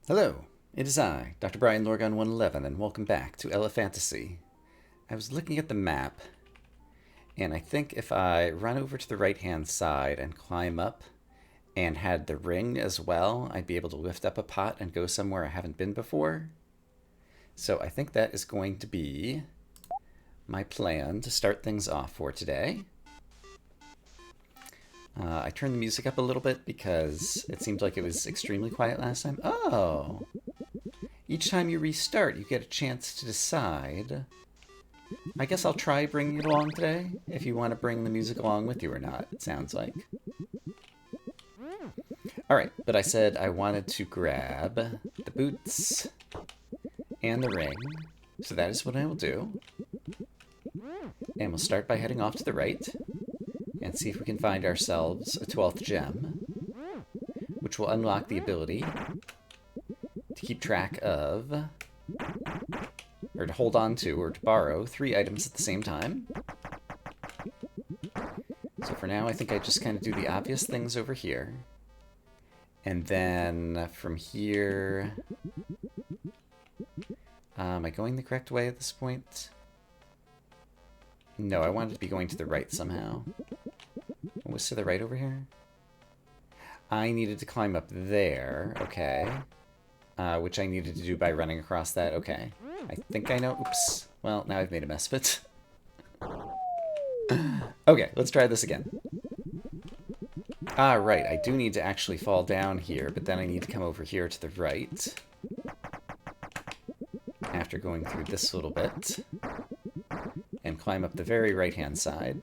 Hello, it is I, Dr. Brian Lorgon 111, and welcome back to Elephantasy. I was looking at the map, and I think if I run over to the right-hand side and climb up and had the ring as well, I'd be able to lift up a pot and go somewhere I haven't been before. So I think that is going to be my plan to start things off for today. I turned the music up a little bit because it seemed like it was extremely quiet last time. Oh! Each time you restart, you get a chance to decide. I guess I'll try bringing it along today, if you want to bring the music along with you or not, it sounds like. Alright, but I said I wanted to grab the boots and the ring, so that is what I will do. And we'll start by heading off to the right, and see if we can find ourselves a 12th gem, which will unlock the ability to keep track of, or to hold on to, or to borrow 3 items at the same time. So for now, I think I just kind of do the obvious things over here. And then from here... am I going the correct way at this point? No, I wanted to be going to the right somehow. What was to the right over here? I needed to climb up there, okay. Which I needed to do by running across that, okay. I think I know, oops. Well, now I've made a mess of it. Okay, let's try this again. Ah, right, I do need to actually fall down here, but then I need to come over here to the right. After going through this little bit. And climb up the very right-hand side.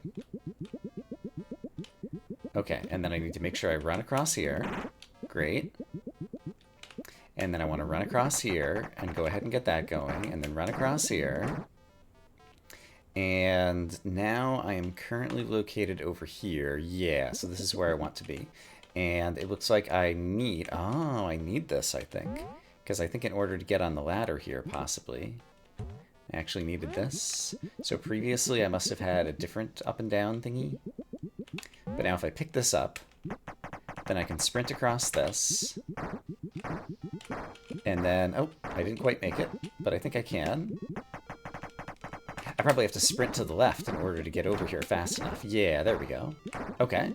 Okay, and then I need to make sure I run across here. Great. And then I want to run across here and go ahead and get that going, and then run across here. And now I am currently located over here. Yeah, so this is where I want to be. And it looks like I need... Oh, I need this, I think. Because I think in order to get on the ladder here, possibly, I actually needed this. So previously I must have had a different up and down thingy. But now if I pick this up, then I can sprint across this. And then... Oh, I didn't quite make it, but I think I can. I probably have to sprint to the left in order to get over here fast enough. Yeah, there we go. Okay.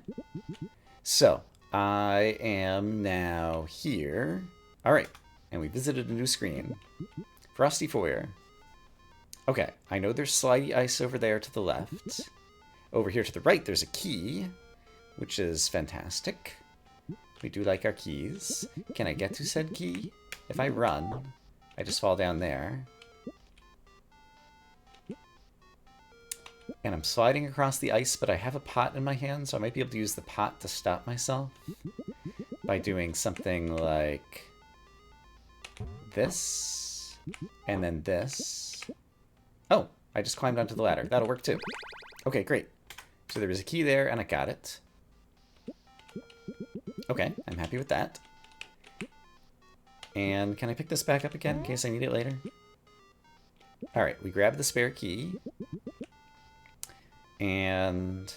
So, I am now here. Alright, and we visited a new screen. Frosty Foyer. Okay, I know there's slidey ice over there to the left. Over here to the right, there's a key, which is fantastic. We do like our keys. Can I get to said key? If I run, I just fall down there. And I'm sliding across the ice, but I have a pot in my hand, so I might be able to use the pot to stop myself by doing something like this, and then this. Oh, I just climbed onto the ladder. That'll work too. Okay, great. So there was a key there, and I got it. Okay, I'm happy with that. And can I pick this back up again in case I need it later? Alright, we grab the spare key. And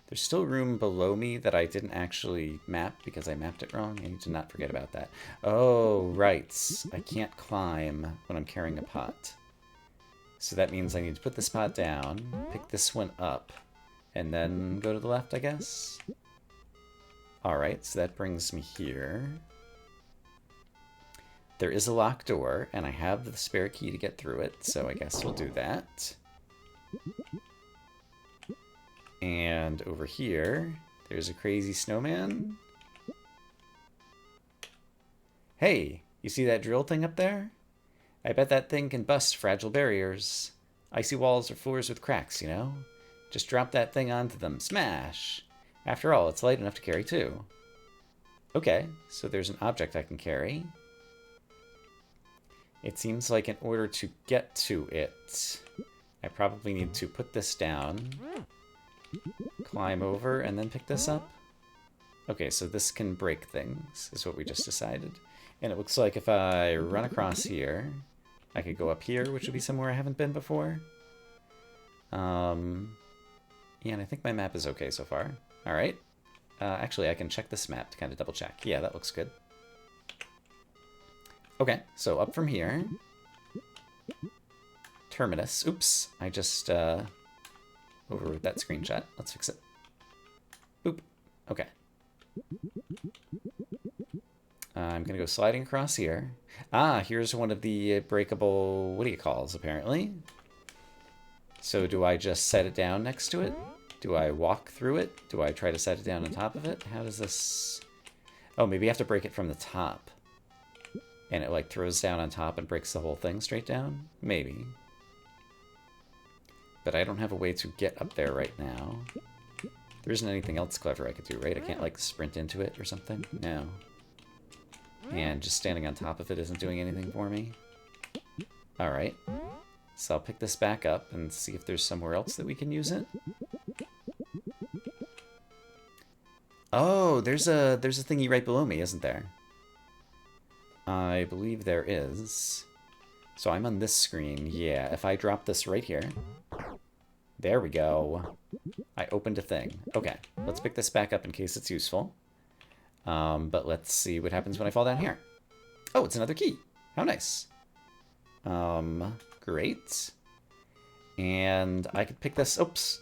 there's still room below me that I didn't actually map because I mapped it wrong. I need to not forget about that. Oh, right. I can't climb when I'm carrying a pot. So that means I need to put this pot down, pick this one up, and then go to the left, I guess? Alright, so that brings me here. There is a locked door, and I have the spare key to get through it, so I guess we'll do that. And over here, there's a crazy snowman. Hey, you see that drill thing up there? I bet that thing can bust fragile barriers. Icy walls or floors with cracks, you know? Just drop that thing onto them. Smash! After all, it's light enough to carry too. Okay, so there's an object I can carry. It seems like in order to get to it, I probably need to put this down, climb over, and then pick this up. Okay, so this can break things, is what we just decided. And it looks like if I run across here, I could go up here, which would be somewhere I haven't been before. Yeah, and I think my map is okay so far. Alright. Actually, I can check this map to kind of double check. Yeah, that looks good. Okay, so up from here. Terminus. Oops, I just overwrote that screenshot. Let's fix it. Boop. Okay. I'm going to go sliding across here. Ah, here's one of the breakable, what do you calls, apparently. So do I just set it down next to it? Do I walk through it? Do I try to set it down on top of it? How does this... Oh, maybe I have to break it from the top. And it, like, throws down on top and breaks the whole thing straight down? Maybe. But I don't have a way to get up there right now. There isn't anything else clever I could do, right? I can't, like, sprint into it or something? No. And just standing on top of it isn't doing anything for me. Alright. So I'll pick this back up and see if there's somewhere else that we can use it. Oh, there's a thingy right below me, isn't there? I believe there is. So I'm on this screen. Yeah, if I drop this right here. There we go. I opened a thing. Okay, let's pick this back up in case it's useful. But let's see what happens when I fall down here. Oh, it's another key. How nice. Great. And I could pick this. Oops.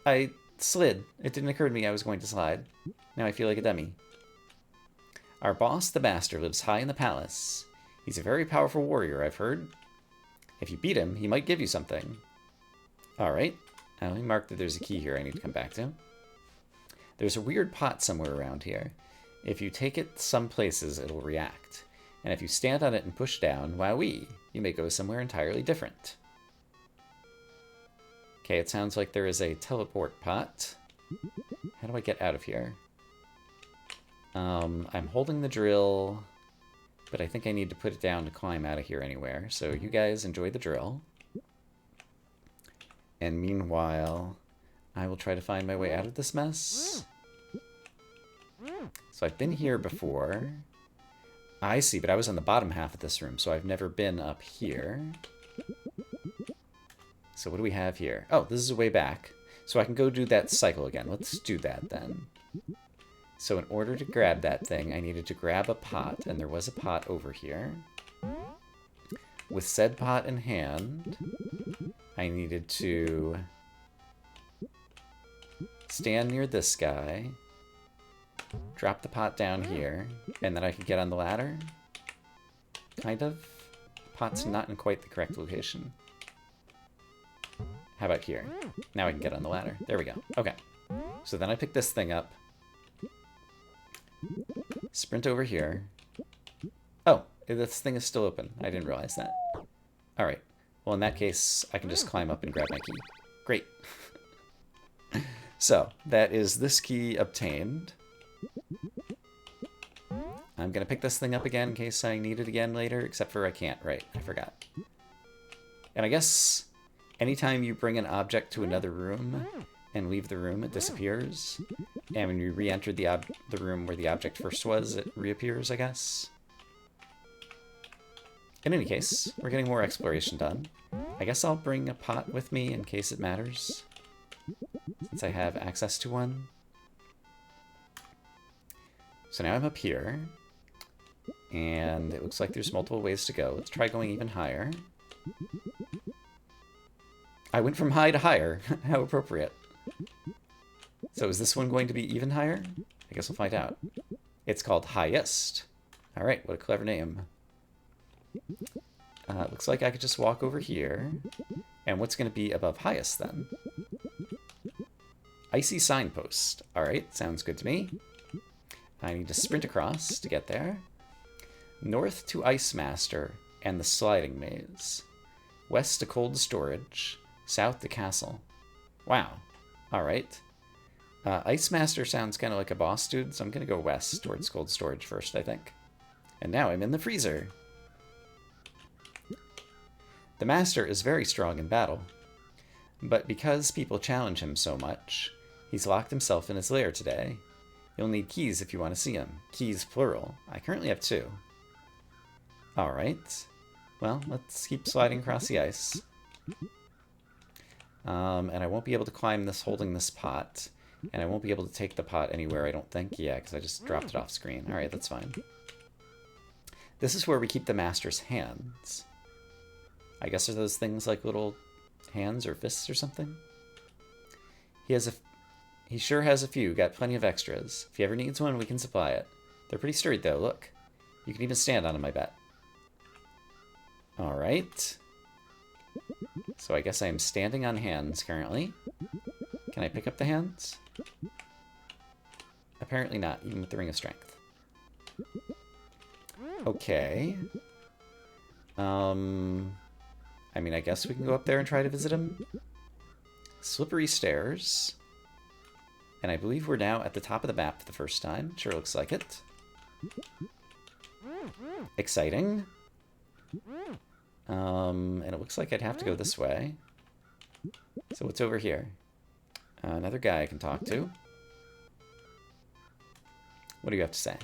I slid. It didn't occur to me I was going to slide. Now I feel like a dummy. Our boss, the Master, lives high in the palace. He's a very powerful warrior, I've heard. If you beat him, he might give you something. Alright. Let me mark that there's a key here I need to come back to. There's a weird pot somewhere around here. If you take it some places, it'll react. And if you stand on it and push down, wowee, you may go somewhere entirely different. Okay, it sounds like there is a teleport pot. How do I get out of here? I'm holding the drill, but I think I need to put it down to climb out of here anywhere. So you guys enjoy the drill. And meanwhile, I will try to find my way out of this mess. So I've been here before. I see, but I was on the bottom half of this room, so I've never been up here. So what do we have here? Oh, this is a way back. So I can go do that cycle again. Let's do that then. So in order to grab that thing, I needed to grab a pot, and there was a pot over here. With said pot in hand, I needed to stand near this guy, drop the pot down here, and then I could get on the ladder. Kind of. The pot's not in quite the correct location. How about here? Now I can get on the ladder. There we go. Okay. So then I pick this thing up. Sprint over here. Oh, this thing is still open. I didn't realize that. Alright. Well, in that case, I can just climb up and grab my key. Great. So, that is this key obtained. I'm going to pick this thing up again in case I need it again later, except for I can't, right? I forgot. And I guess anytime you bring an object to another room and leave the room, it disappears. And when you re-enter the room where the object first was, it reappears, I guess. In any case, we're getting more exploration done. I guess I'll bring a pot with me in case it matters, since I have access to one. So now I'm up here, and it looks like there's multiple ways to go. Let's try going even higher. I went from high to higher. How appropriate. So is this one going to be even higher? I guess we'll find out. It's called Highest. Alright, what a clever name. Looks like I could just walk over here. And what's going to be above Highest then? Icy Signpost. Alright, sounds good to me. I need to sprint across to get there. North to Ice Master and the Sliding Maze. West to Cold Storage. South to Castle. Wow. Alright. Ice Master sounds kind of like a boss dude, so I'm going to go west towards Cold Storage first, I think. And now I'm in the freezer. The Master is very strong in battle. But because people challenge him so much, he's locked himself in his lair today. You'll need keys if you want to see him. Keys, plural. I currently have 2. Alright. Well, let's keep sliding across the ice. And I won't be able to climb this holding this pot. And I won't be able to take the pot anywhere, I don't think. Yeah, because I just dropped it off screen. Alright, that's fine. This is where we keep the master's hands. I guess are those things like little hands or fists or something? He sure has a few, got plenty of extras. If he ever needs one, we can supply it. They're pretty sturdy though, look. You can even stand on them, I bet. Alright. So I guess I am standing on hands currently. Can I pick up the hands? Apparently not, even with the Ring of Strength. Okay. I mean, I guess we can go up there and try to visit him. Slippery stairs. And I believe we're now at the top of the map for the first time. Sure looks like it. Exciting. And it looks like I'd have to go this way. So what's over here? Another guy I can talk to. What do you have to say?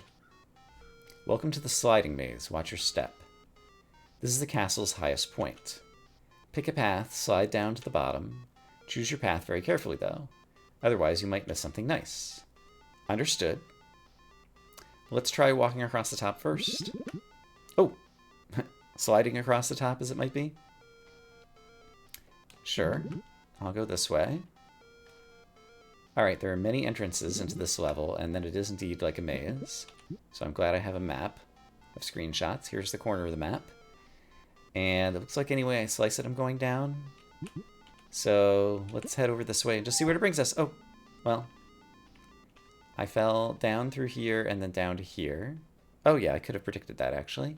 Welcome to the sliding maze. Watch your step. This is the castle's highest point. Pick a path, slide down to the bottom. Choose your path very carefully, though. Otherwise, you might miss something nice. Understood. Let's try walking across the top first. Oh! Sliding across the top, as it might be. Sure. I'll go this way. Alright, there are many entrances into this level, and then it is indeed like a maze. So I'm glad I have a map of screenshots. Here's the corner of the map. And it looks like any way I slice it, I'm going down. So let's head over this way and just see where it brings us. Oh, well. I fell down through here and then down to here. Oh yeah, I could have predicted that, actually.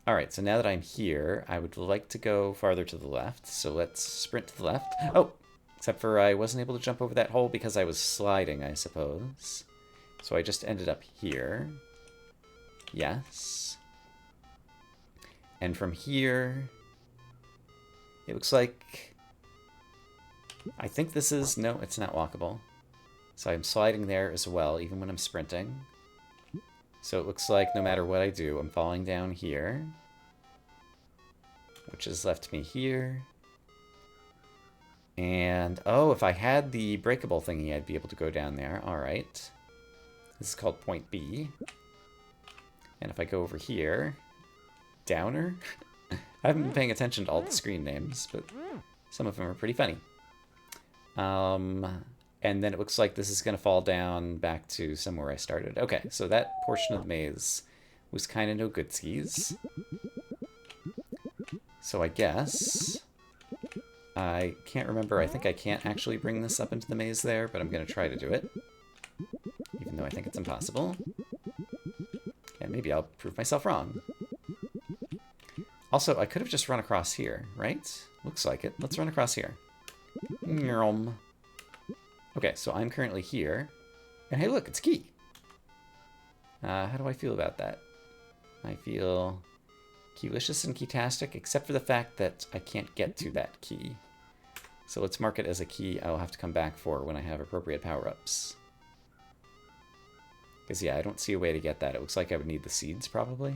Alright, so now that I'm here, I would like to go farther to the left. So let's sprint to the left. Oh! Except for I wasn't able to jump over that hole because I was sliding, I suppose. So I just ended up here. Yes. And from here, it looks like... I think this is... No, it's not walkable. So I'm sliding there as well, even when I'm sprinting. So it looks like no matter what I do, I'm falling down here. Which has left me here. And, oh, if I had the breakable thingy, I'd be able to go down there. Alright. This is called point B. And if I go over here... Downer? I haven't been paying attention to all the screen names, but some of them are pretty funny. And then it looks like this is going to fall down back to somewhere I started. Okay, so that portion of the maze was kind of no goodsies. So I guess... I can't remember. I think I can't actually bring this up into the maze there, but I'm going to try to do it. Even though I think it's impossible. And maybe I'll prove myself wrong. Also, I could have just run across here, right? Looks like it. Let's run across here. Okay, so I'm currently here. And hey, look, it's a key. How do I feel about that? I feel keylicious and keytastic, except for the fact that I can't get to that key. So let's mark it as a key I'll have to come back for when I have appropriate power-ups. Because, yeah, I don't see a way to get that. It looks like I would need the seeds, probably.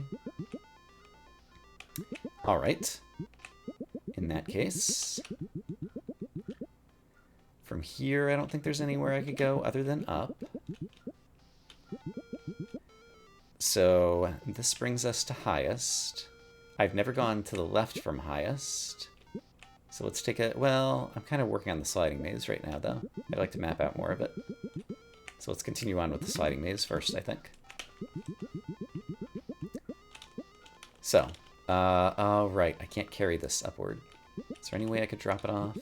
Alright. In that case... From here, I don't think there's anywhere I could go other than up. So, this brings us to highest. I've never gone to the left from highest. So let's take a... Well, I'm kind of working on the sliding maze right now, though. I'd like to map out more of it. So let's continue on with the sliding maze first, I think. So, right, I can't carry this upward. Is there any way I could drop it off?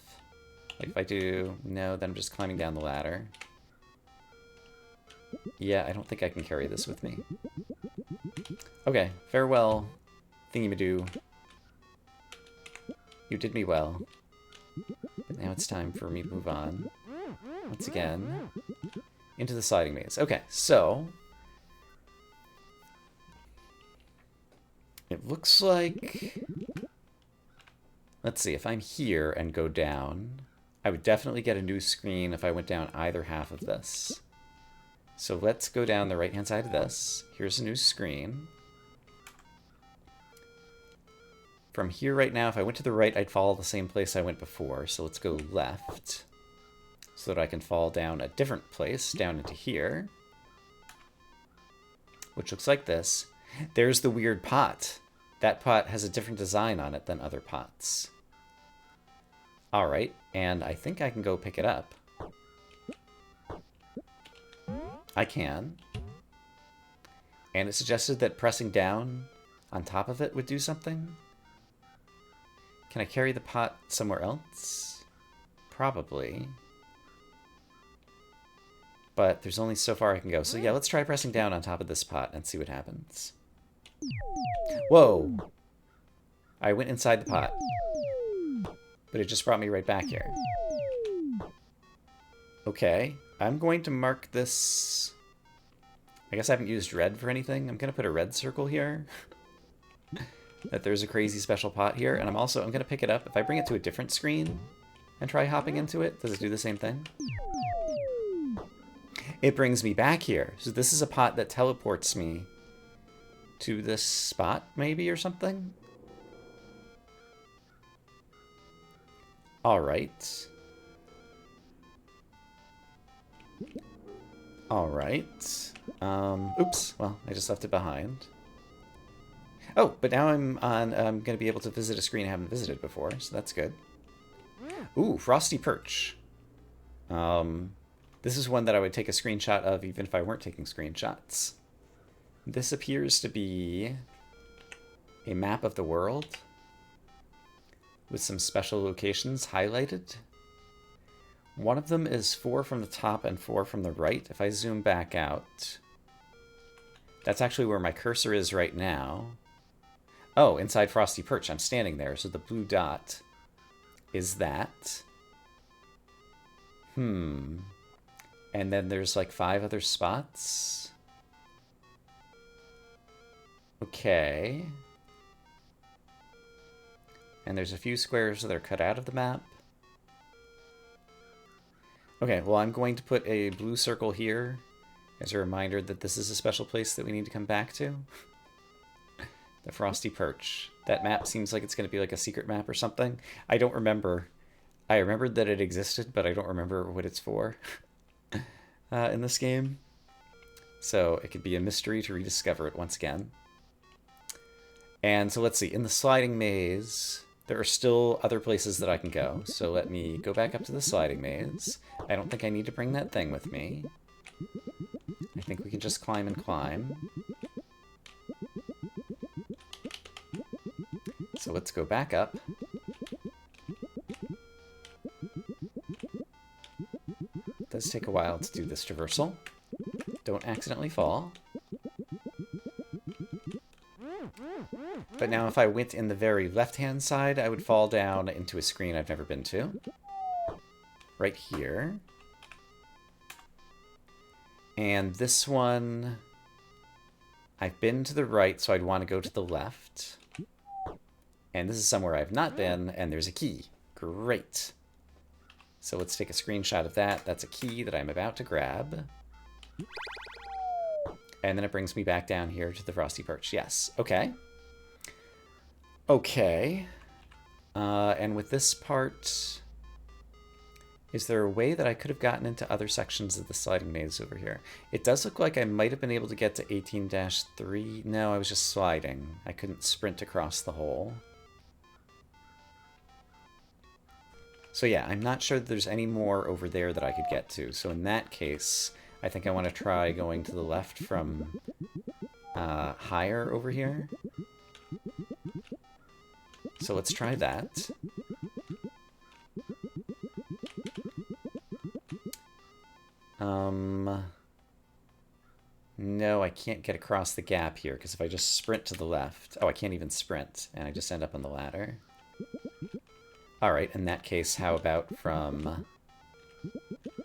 Like if I do... No, then I'm just climbing down the ladder. Yeah, I don't think I can carry this with me. Okay, farewell, thingy-madoo. You did me well. But now it's time for me to move on. Once again, into the sliding maze. Okay, so... It looks like... Let's see, if I'm here and go down, I would definitely get a new screen if I went down either half of this. So let's go down the right-hand side of this. Here's a new screen. From here right now, if I went to the right, I'd fall the same place I went before. So let's go left so that I can fall down a different place, down into here, which looks like this. There's the weird pot. That pot has a different design on it than other pots. All right, and I think I can go pick it up. I can. And it suggested that pressing down on top of it would do something. Can I carry the pot somewhere else? Probably. But there's only so far I can go. So yeah, let's try pressing down on top of this pot and see what happens. Whoa! I went inside the pot. But it just brought me right back here. Okay, I'm going to mark this... I guess I haven't used red for anything. I'm going to put a red circle here. That there's a crazy special pot here. And I'm going to pick it up. If I bring it to a different screen and try hopping into it, does it do the same thing? It brings me back here. So this is a pot that teleports me to this spot, maybe, or something? Alright. Alright. Oops. Well, I just left it behind. Oh, but now I'm going to be able to visit a screen I haven't visited before, so that's good. Ooh, Frosty Perch. This is one that I would take a screenshot of even if I weren't taking screenshots. This appears to be a map of the world with some special locations highlighted. One of them is 4 from the top and 4 from the right. If I zoom back out, that's actually where my cursor is right now. Oh, inside Frosty Perch. I'm standing there, so the blue dot is that. And then there's like 5 other spots. Okay. And there's a few squares that are cut out of the map. Okay, well, I'm going to put a blue circle here as a reminder that this is a special place that we need to come back to. The Frosty Perch. That map seems like it's going to be like a secret map or something. I don't remember. I remembered that it existed, but I don't remember what it's for in this game. So it could be a mystery to rediscover it once again. And so let's see. In the sliding maze, there are still other places that I can go. So let me go back up to the sliding maze. I don't think I need to bring that thing with me. I think we can just climb and climb. So let's go back up. It does take a while to do this traversal. Don't accidentally fall. But now if I went in the very left-hand side, I would fall down into a screen I've never been to. Right here. And this one, I've been to the right, so I'd want to go to the left. And this is somewhere I've not been, and there's a key. Great. So let's take a screenshot of that. That's a key that I'm about to grab. And then it brings me back down here to the Frosty Perch. Yes. Okay. Okay. And with this part, is there a way that I could have gotten into other sections of the sliding maze over here? It does look like I might have been able to get to 18-3. No, I was just sliding. I couldn't sprint across the hole. So yeah, I'm not sure that there's any more over there that I could get to. So in that case, I think I want to try going to the left from higher over here. So let's try that. No, I can't get across the gap here, because if I just sprint to the left... Oh, I can't even sprint, and I just end up on the ladder. Alright, in that case, how about from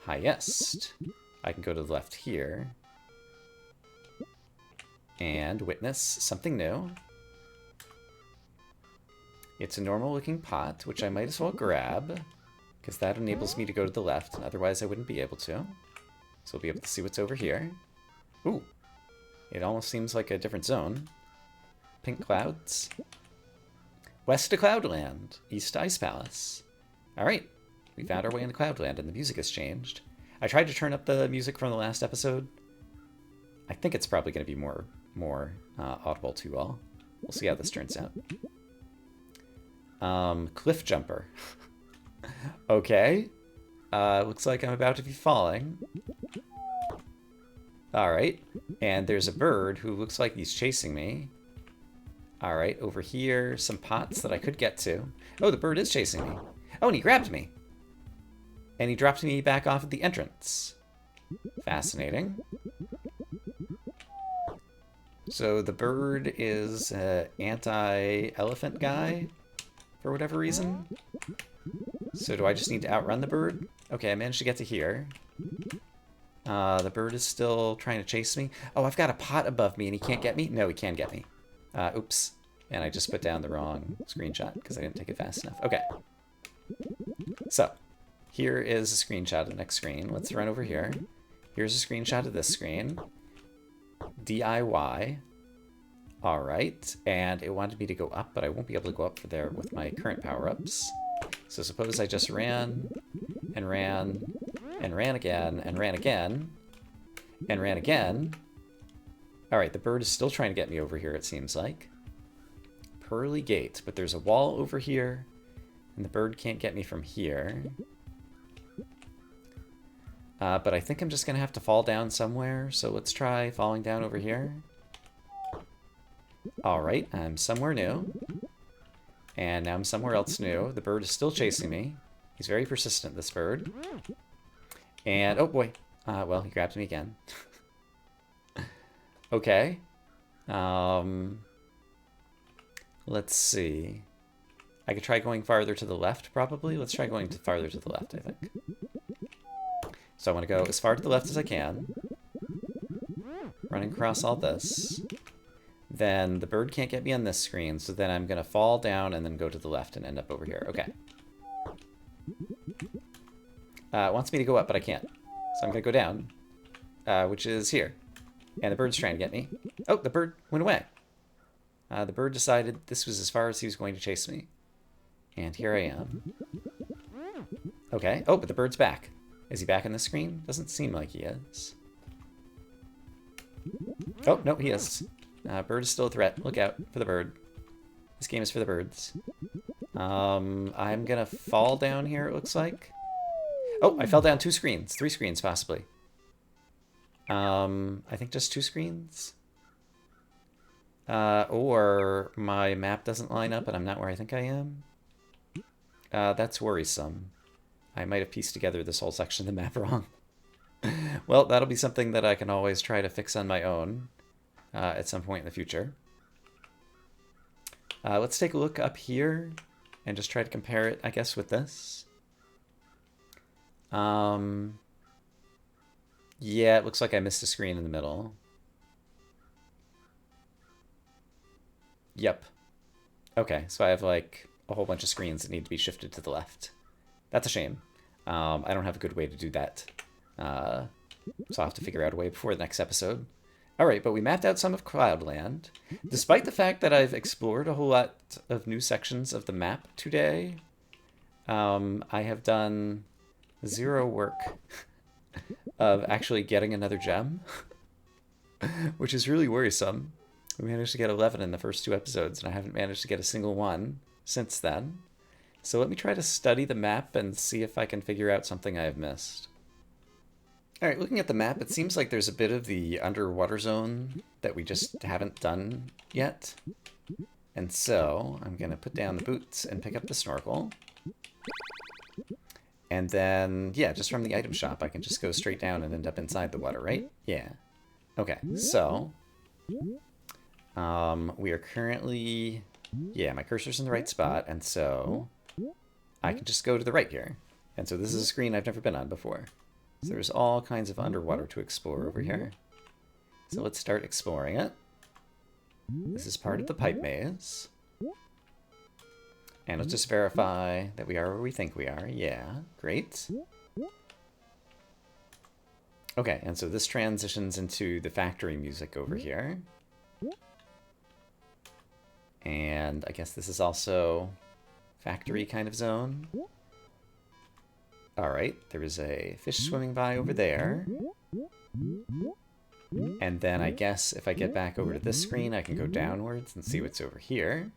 highest? I can go to the left here. And witness something new. It's a normal-looking pot, which I might as well grab, because that enables me to go to the left, and otherwise I wouldn't be able to. So we'll be able to see what's over here. Ooh, it almost seems like a different zone. Pink clouds. West to Cloudland, east to Ice Palace. Alright, we found our way into Cloudland, and the music has changed. I tried to turn up the music from the last episode. I think it's probably going to be more audible to all. We'll see how this turns out. Cliff jumper. Okay. Looks like I'm about to be falling. Alright. And there's a bird who looks like he's chasing me. Alright, over here, some pots that I could get to. Oh, the bird is chasing me. Oh, and he grabbed me. And he dropped me back off at the entrance. Fascinating. So the bird is an anti-elephant guy, for whatever reason. So do I just need to outrun the bird? Okay, I managed to get to here. The bird is still trying to chase me. Oh, I've got a pot above me and he can't get me? No, he can get me. Oops. And I just put down the wrong screenshot because I didn't take it fast enough. Okay. So, here is a screenshot of the next screen. Let's run over here. Here's a screenshot of this screen. DIY. Alright. And it wanted me to go up, but I won't be able to go up there with my current power-ups. So suppose I just ran, and ran, and ran again, and ran again, and ran again. Alright, the bird is still trying to get me over here, it seems like. Pearly gate, but there's a wall over here, and the bird can't get me from here. But I think I'm just going to have to fall down somewhere, so let's try falling down over here. Alright, I'm somewhere new. And now I'm somewhere else new. The bird is still chasing me. He's very persistent, this bird. And, oh boy. Well, he grabbed me again. Okay. Let's see. I could try going farther to the left, probably. Let's try going farther to the left, I think. So I want to go as far to the left as I can. Running across all this. Then the bird can't get me on this screen, so then I'm going to fall down and then go to the left and end up over here. Okay. It wants me to go up, but I can't. So I'm going to go down, which is here. And the bird's trying to get me. Oh, the bird went away. The bird decided this was as far as he was going to chase me. And here I am. Okay. Oh, but the bird's back. Is he back on the screen? Doesn't seem like he is. Oh, no, he is. Bird is still a threat. Look out for the bird. This game is for the birds. I'm gonna fall down here, it looks like. Oh, I fell down 2 screens. 3 screens, possibly. I think just 2 screens. Or my map doesn't line up and I'm not where I think I am. That's worrisome. I might have pieced together this whole section of the map wrong. Well, that'll be something that I can always try to fix on my own at some point in the future. Let's take a look up here and just try to compare it, I guess, with this. Yeah, it looks like I missed a screen in the middle. Yep. Okay, so I have like a whole bunch of screens that need to be shifted to the left. That's a shame. I don't have a good way to do that. So I'll have to figure out a way before the next episode. Alright, but we mapped out some of Cloudland. Despite the fact that I've explored a whole lot of new sections of the map today, I have done 0 work of actually getting another gem, which is really worrisome. We managed to get 11 in the first 2 episodes, and I haven't managed to get a single one since then. So let me try to study the map and see if I can figure out something I have missed. Alright, looking at the map, it seems like there's a bit of the underwater zone that we just haven't done yet. And so, I'm going to put down the boots and pick up the snorkel. And then, yeah, just from the item shop, I can just go straight down and end up inside the water, right? Yeah. Okay, so we are currently, yeah, my cursor's in the right spot, and so I can just go to the right here. And so this is a screen I've never been on before. So there's all kinds of underwater to explore over here. So let's start exploring it. This is part of the pipe maze. And let's just verify that we are where we think we are. Yeah, great. Okay, and so this transitions into the factory music over here. And I guess this is also factory kind of zone. Alright, there is a fish swimming by over there. And then I guess if I get back over to this screen, I can go downwards and see what's over here.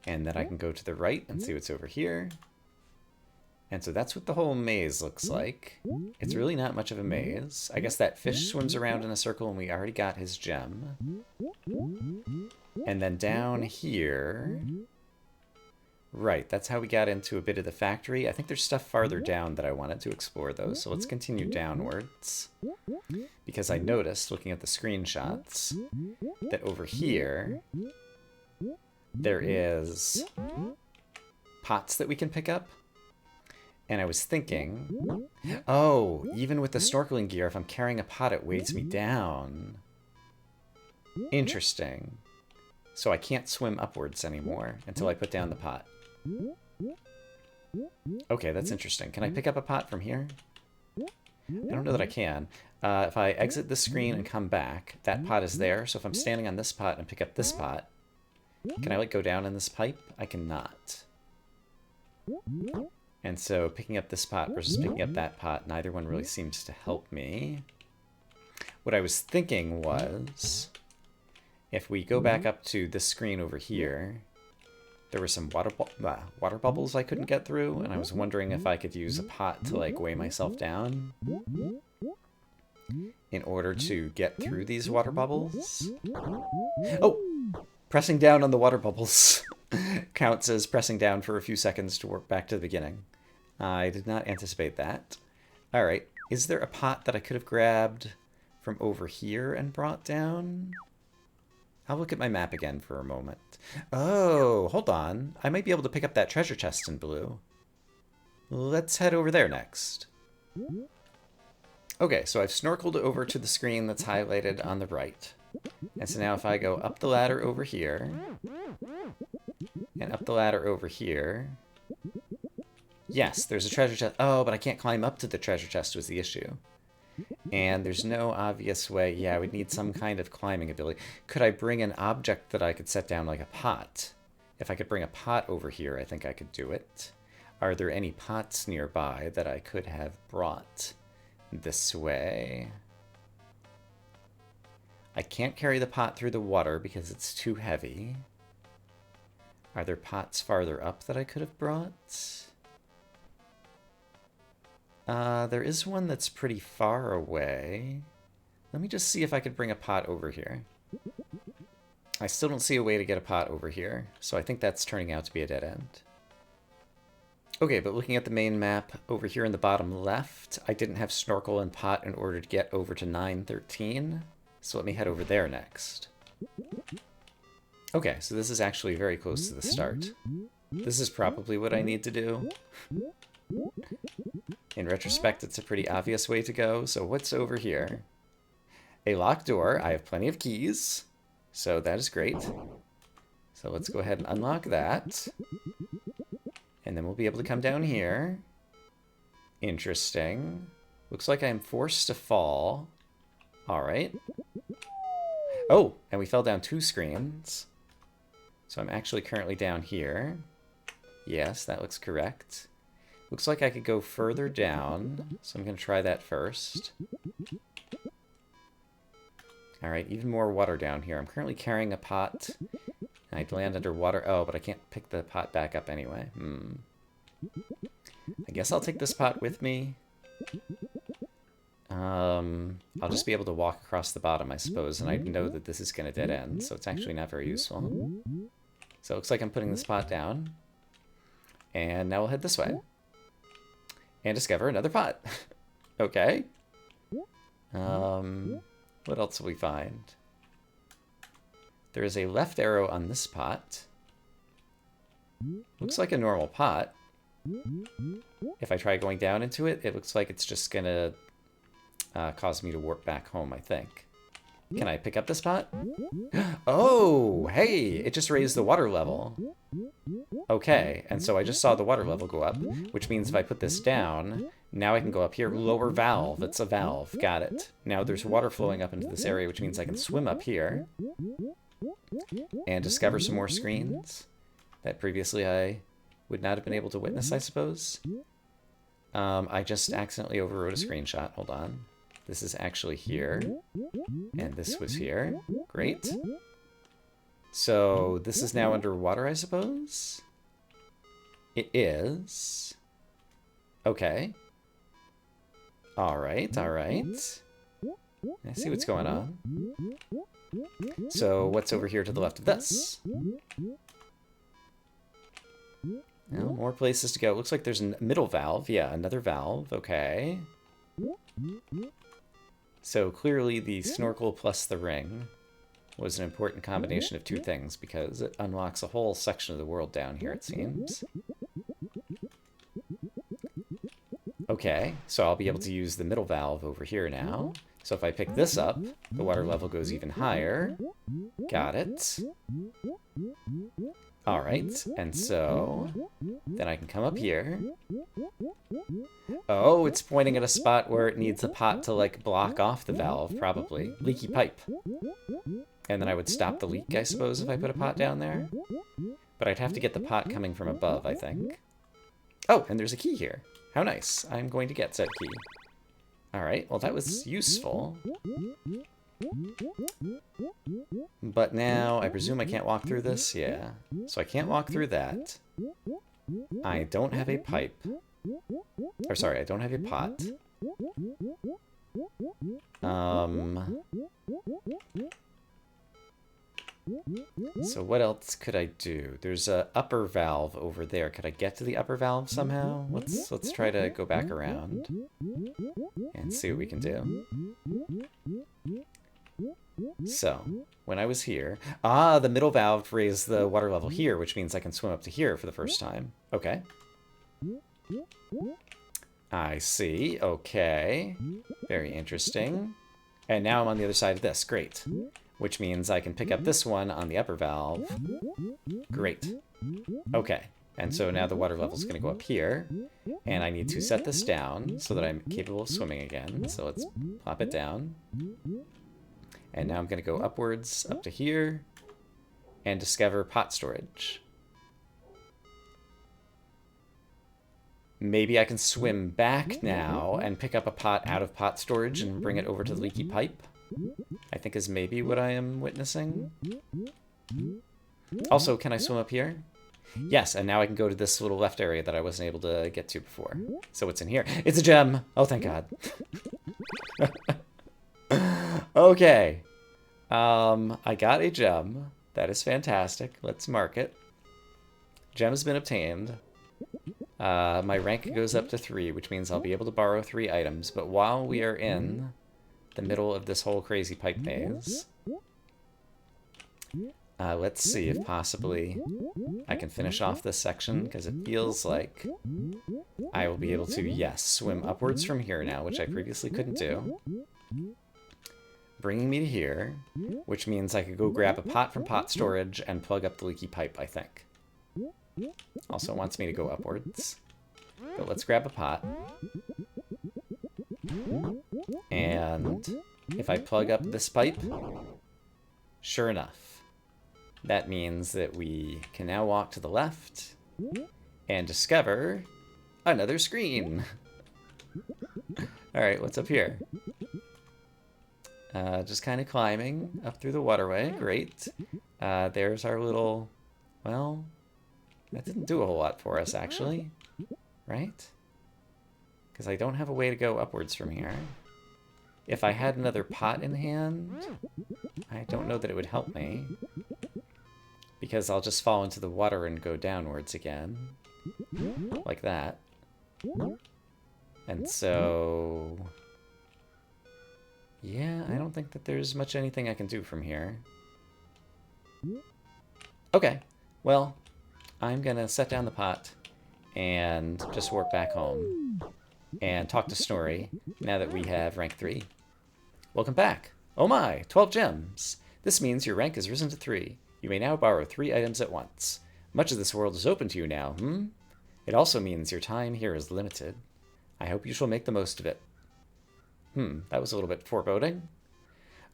And then I can go to the right and see what's over here. And so that's what the whole maze looks like. It's really not much of a maze. I guess that fish swims around in a circle and we already got his gem. And then down here... Right, that's how we got into a bit of the factory. I think there's stuff farther down that I wanted to explore, though, so let's continue downwards. Because I noticed, looking at the screenshots, that over here, there is pots that we can pick up. And I was thinking, oh, even with the snorkeling gear, if I'm carrying a pot, it weighs me down. Interesting. So I can't swim upwards anymore until I put down the pot. Okay, that's interesting. Can I pick up a pot from here? I don't know that I can. If I exit this screen and come back, that pot is there. So if I'm standing on this pot and pick up this pot, can I, like, go down in this pipe? I cannot. And so picking up this pot versus picking up that pot, neither one really seems to help me. What I was thinking was, if we go back up to this screen over here, there were some water bubbles I couldn't get through, and I was wondering if I could use a pot to, like, weigh myself down in order to get through these water bubbles. Oh! Pressing down on the water bubbles counts as pressing down for a few seconds to work back to the beginning. I did not anticipate that. Alright, is there a pot that I could have grabbed from over here and brought down? I'll look at my map again for a moment. Oh, hold on. I might be able to pick up that treasure chest in blue. Let's head over there next. Okay, so I've snorkeled over to the screen that's highlighted on the right. And so now if I go up the ladder over here, and up the ladder over here, yes, there's a treasure chest. Oh, but I can't climb up to the treasure chest was the issue. And there's no obvious way. Yeah, we'd need some kind of climbing ability. Could I bring an object that I could set down, like a pot? If I could bring a pot over here, I think I could do it. Are there any pots nearby that I could have brought this way? I can't carry the pot through the water because it's too heavy. Are there pots farther up that I could have brought? There is one that's pretty far away. Let me just see if I could bring a pot over here. I still don't see a way to get a pot over here, so I think that's turning out to be a dead end. Okay, but looking at the main map, over here in the bottom left, I didn't have snorkel and pot in order to get over to 913, so let me head over there next. Okay, so this is actually very close to the start. This is probably what I need to do. In retrospect, it's a pretty obvious way to go. So what's over here? A locked door. I have plenty of keys, so that is great. So let's go ahead and unlock that. And then we'll be able to come down here. Interesting. Looks like I'm forced to fall. All right. Oh, and we fell down 2 screens. So I'm actually currently down here. Yes, that looks correct. Looks like I could go further down, so I'm going to try that first. Alright, even more water down here. I'm currently carrying a pot, and I'd land underwater. Oh, but I can't pick the pot back up anyway. I guess I'll take this pot with me. I'll just be able to walk across the bottom, I suppose, and I know that this is going to dead end, so it's actually not very useful. So it looks like I'm putting this pot down. And now we'll head this way. And discover another pot. Okay. What else will we find? There is a left arrow on this pot. Looks like a normal pot. If I try going down into it, it looks like it's just gonna cause me to warp back home, I think. Can I pick up this pot? Oh, hey, it just raised the water level. Okay, and so I just saw the water level go up, which means if I put this down, now I can go up here. Lower valve, it's a valve, got it. Now there's water flowing up into this area, which means I can swim up here and discover some more screens that previously I would not have been able to witness, I suppose. I just accidentally overwrote a screenshot, hold on. This is actually here. And this was here. Great. So this is now underwater, I suppose? It is. Okay. Alright, alright. I see what's going on. So what's over here to the left of this? Well, more places to go. It looks like there's a middle valve. Yeah, another valve. Okay. So clearly the snorkel plus the ring was an important combination of two things because it unlocks a whole section of the world down here, it seems. Okay, so I'll be able to use the middle valve over here now. So if I pick this up, the water level goes even higher. Got it. Alright, and so then I can come up here. Oh, it's pointing at a spot where it needs a pot to, like, block off the valve, probably. Leaky pipe. And then I would stop the leak, I suppose, if I put a pot down there. But I'd have to get the pot coming from above, I think. Oh, and there's a key here. How nice. I'm going to get said key. Alright, well that was useful. But now, I presume I can't walk through this? Yeah. So I can't walk through that. I don't have a pipe. Or sorry, I don't have a pot. So what else could I do? There's a upper valve over there. Could I get to the upper valve somehow? Let's try to go back around and see what we can do. So, when I was here... Ah, the middle valve raised the water level here, which means I can swim up to here for the first time. Okay. I see. Okay. Very interesting. And now I'm on the other side of this. Great. Which means I can pick up this one on the upper valve. Great. Okay. And so now the water level is going to go up here. And I need to set this down so that I'm capable of swimming again. So let's plop it down. And now I'm going to go upwards up to here and discover pot storage. Maybe I can swim back now and pick up a pot out of pot storage and bring it over to the leaky pipe. I think is maybe what I am witnessing. Also, can I swim up here? Yes, and now I can go to this little left area that I wasn't able to get to before. So what's in here? It's a gem! Oh, thank God. Okay. I got a gem. That is fantastic. Let's mark it. Gem has been obtained. My rank goes up to 3, which means I'll be able to borrow 3 items. But while we are in the middle of this whole crazy pipe maze, let's see if possibly I can finish off this section, because it feels like I will be able to, yes, swim upwards from here now, which I previously couldn't do. Bringing me to here, which means I could go grab a pot from pot storage and plug up the leaky pipe, I think. Also wants me to go upwards. But let's grab a pot. And if I plug up this pipe, sure enough, that means that we can now walk to the left and discover another screen. Alright, what's up here? Just kind of climbing up through the waterway. Great. There's our little... Well, that didn't do a whole lot for us, actually. Right? Because I don't have a way to go upwards from here. If I had another pot in hand, I don't know that it would help me. Because I'll just fall into the water and go downwards again. Like that. And so... Yeah, I don't think that there's much anything I can do from here. Okay, well, I'm gonna set down the pot and just warp back home and talk to Snorri now that we have rank 3. Welcome back. Oh my, 12 gems. This means your rank has risen to 3. You may now borrow 3 items at once. Much of this world is open to you now, It also means your time here is limited. I hope you shall make the most of it. That was a little bit foreboding.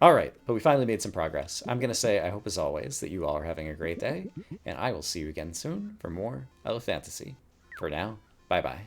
All right, but we finally made some progress. I'm going to say I hope, as always, that you all are having a great day, and I will see you again soon for more Elephantasy. For now, bye-bye.